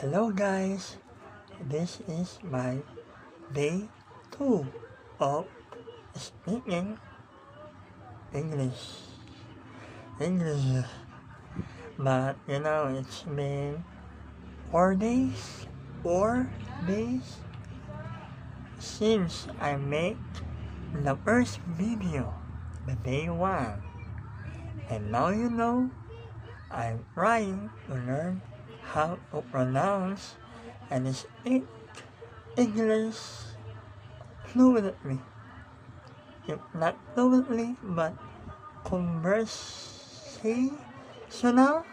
Hello guys, this is my day 2 of speaking English. But it's been 4 days, 4 days since I made the first video, the day 1. And now I'm trying to learn how to pronounce and speak English fluently. If not fluently, but conversational,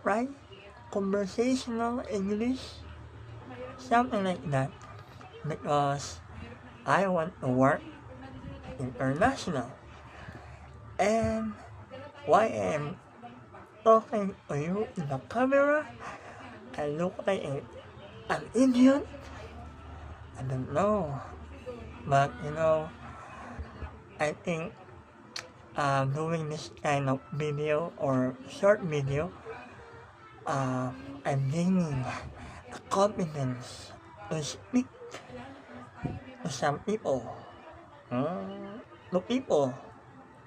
right? Conversational English, something like that. Because I want to work international. And why I'm talking to you in the camera, I look like an idiot. I don't know. But I think doing this kind of video or short video, I'm gaining the confidence to speak to some people. To people,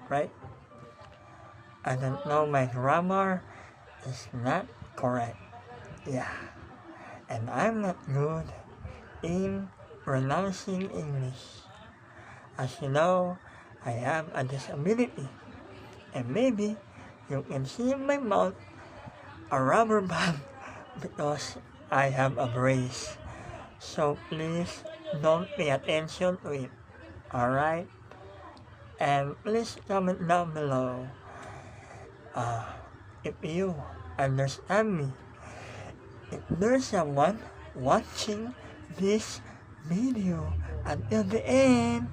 right? I don't know, my grammar is not correct. Yeah. And I'm not good in pronouncing English. As you know, I have a disability. And maybe you can see in my mouth a rubber band because I have a brace. So please don't pay attention to it. Alright? And please comment down below if you understand me. If there's someone watching this video until the end,